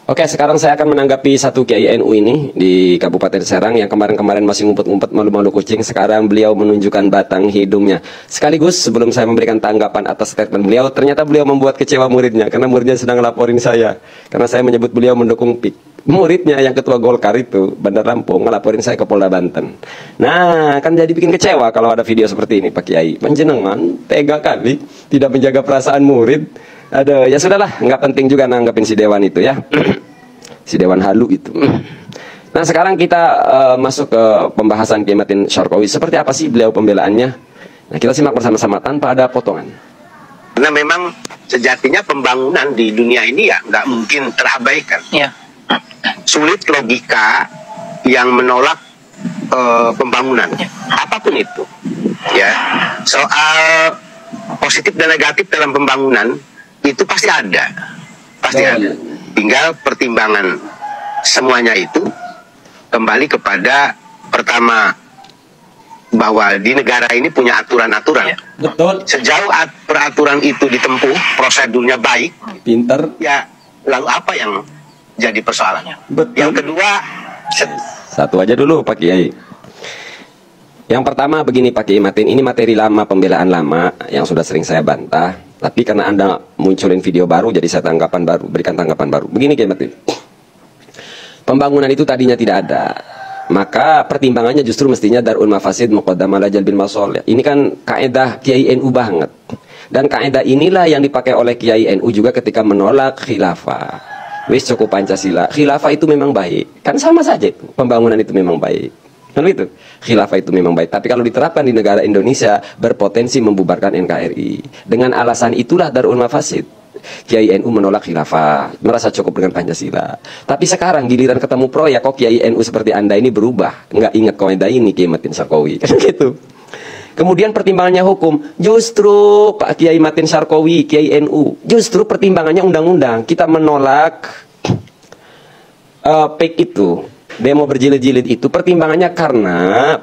Oke, sekarang saya akan menanggapi satu Kiai NU ini di Kabupaten Serang yang kemarin-kemarin masih ngumpet-ngumpet malu-malu kucing. Sekarang beliau menunjukkan batang hidungnya. Sekaligus sebelum saya memberikan tanggapan atas statement beliau, ternyata beliau membuat kecewa muridnya karena muridnya sedang laporin saya. Karena saya menyebut beliau mendukung PIK. Muridnya yang ketua Golkar itu, Bandar Lampung, ngelaporin saya ke Polda Banten. Nah, kan jadi bikin kecewa kalau ada video seperti ini, Pak Kiai. Panjenengan tega kali tidak menjaga perasaan murid. Ada, ya sudahlah, nggak penting juga nanggapin si Dewan itu ya. Si Dewan Halu itu. Nah, sekarang kita masuk ke pembahasan Kiai Matin Syarqawi. Seperti apa sih beliau pembelaannya? Nah, kita simak bersama-sama tanpa ada potongan. Karena memang sejatinya pembangunan di dunia ini ya nggak mungkin terabaikan. Ya. Sulit logika yang menolak pembangunan, apapun itu. Ya, soal positif dan negatif dalam pembangunan itu pasti ada, ada. Tinggal pertimbangan semuanya itu kembali kepada pertama bahwa di negara ini punya aturan-aturan. Ya, betul. Sejauh peraturan itu ditempuh, prosedurnya baik, pinter. Ya, lalu apa yang jadi persoalannya? Betul. Yang kedua, satu aja dulu Pak Kiai. Yang pertama begini Pak Kiai Matin, ini materi lama, pembelaan lama yang sudah sering saya bantah. Tapi karena Anda munculin video baru, jadi saya berikan tanggapan baru. Begini Kiai Matin, pembangunan itu tadinya tidak ada, maka pertimbangannya justru mestinya darul mafasid muqaddam ala jalbil masolih. Ini kan kaedah Kiai NU banget. Dan kaedah inilah yang dipakai oleh Kiai NU juga ketika menolak khilafah. Wis cukup Pancasila. Khilafah itu memang baik. Kan sama saja itu. Pembangunan itu memang baik. Kan itu, khilafah itu memang baik. Tapi kalau diterapkan di negara Indonesia berpotensi membubarkan NKRI. Dengan alasan itulah darul mafasid. Kiai NU menolak khilafah, merasa cukup dengan Pancasila. Tapi sekarang giliran ketemu proyek, kok Kiai NU seperti Anda ini berubah, nggak ingat kaidah ini Kiai Matin Syarqawi. Kan gitu. Kemudian pertimbangannya hukum, justru Pak Kiai Matin Syarqawi, Kiai NU, justru pertimbangannya undang-undang. Kita menolak PIK itu, demo berjilid-jilid itu, pertimbangannya karena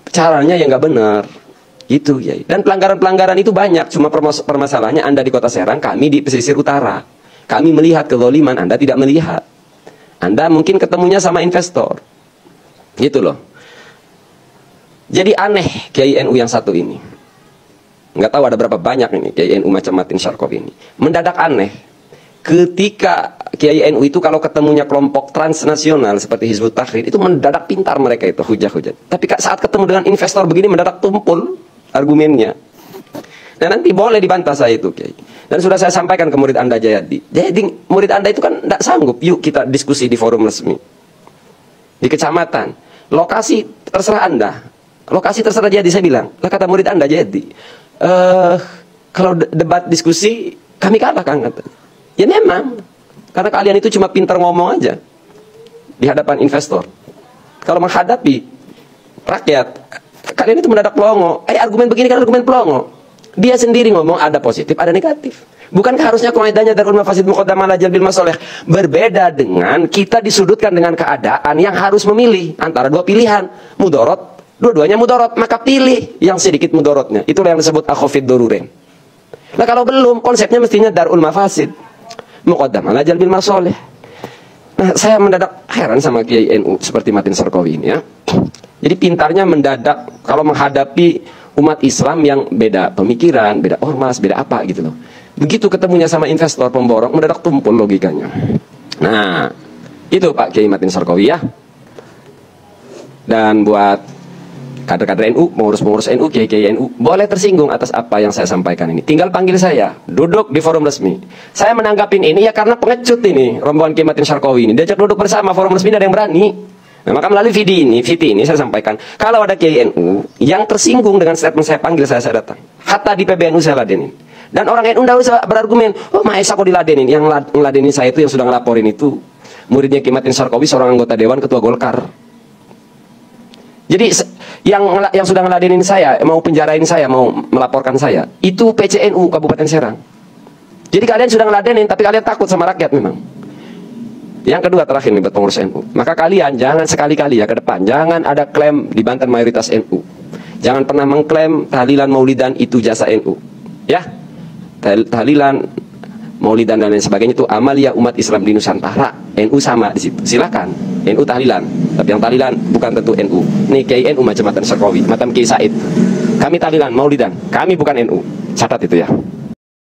caranya yang nggak benar. Gitu ya. Dan pelanggaran-pelanggaran itu banyak. Cuma permasalahannya Anda di Kota Serang, kami di pesisir utara. Kami melihat kezaliman, Anda tidak melihat. Anda mungkin ketemunya sama investor. Gitu loh. Jadi aneh Kiai NU yang satu ini. Nggak tahu ada berapa banyak ini Kiai NU macam Matin Syarqawi ini. Mendadak aneh. Ketika Kiai NU itu kalau ketemunya kelompok transnasional seperti Hizbut Tahrir, itu mendadak pintar mereka itu hujah-hujah. Tapi saat ketemu dengan investor begini mendadak tumpul argumennya. Dan nanti boleh dibantah saya itu Kiai. Dan sudah saya sampaikan ke murid Anda Jayadi. Jadi murid Anda itu kan tidak sanggup. Yuk kita diskusi di forum resmi. Di kecamatan. Lokasi terserah Anda. Lokasi terserah Jayadi, saya bilang. Lah kata murid Anda Jayadi. Kalau debat diskusi kami kalah kan katanya. Ya memang. Karena kalian itu cuma pintar ngomong aja. Di hadapan investor. Kalau menghadapi rakyat, kalian itu mendadak pelongo. Argumen begini kan argumen pelongo. Dia sendiri ngomong ada positif, ada negatif. Bukankah harusnya kaidahnya darul mafasid muqaddam ala jalbil masolih? Berbeda dengan kita disudutkan dengan keadaan yang harus memilih antara dua pilihan, mudorot, dua-duanya mudorot, maka pilih yang sedikit mudorotnya. Itulah yang disebut akhafid darurin. Nah kalau belum, konsepnya mestinya darul mafasid muqaddam ala jalbil masolih. Nah saya mendadak heran sama Kiai NU seperti Matin Syarqawi ini ya. Jadi pintarnya mendadak kalau menghadapi umat Islam yang beda pemikiran, beda ormas, beda apa gitu loh. Begitu ketemunya sama investor pemborong, mendadak tumpul logikanya. Nah, itu Pak Kiai Matin Syarqawi ya. Dan buat kader-kader NU, pengurus-pengurus NU, Kiai-Kiai NU, boleh tersinggung atas apa yang saya sampaikan ini. Tinggal panggil saya, duduk di forum resmi. Saya menanggapin ini ya karena pengecut ini, rombongan Kiai Matin Syarqawi ini. Diajak duduk bersama, forum resmi ada yang berani. Nah, maka melalui video ini saya sampaikan, kalau ada Kiai NU yang tersinggung dengan statement saya panggil saya datang. Hatta di PBNU saya ladenin. Dan orang NU tidak usah berargumen, oh Maesa kok diladenin. Yang ngeladenin saya itu yang sudah ngelaporin itu muridnya Kiai Matin Syarqawi, seorang anggota dewan ketua Golkar. Jadi yang sudah ngeladenin saya, mau penjarain saya, mau melaporkan saya, itu PCNU Kabupaten Serang. Jadi kalian sudah ngeladenin, tapi kalian takut sama rakyat memang. Yang kedua terakhir nih buat pengurus NU, maka kalian jangan sekali-kali ya ke depan jangan ada klaim di Banten mayoritas NU. Jangan pernah mengklaim tahlilan maulidan itu jasa NU. Ya, tahlilan Maulidan dan lain sebagainya itu amalia umat Islam di Nusantara. NU sama di situ. Silakan. NU tahlilan. Tapi yang tahlilan bukan tentu NU. Nih Kiai NU macam-macam Sarkawi, macam Kiai Said. Kami tahlilan, Maulidan. Kami bukan NU. Catat itu ya.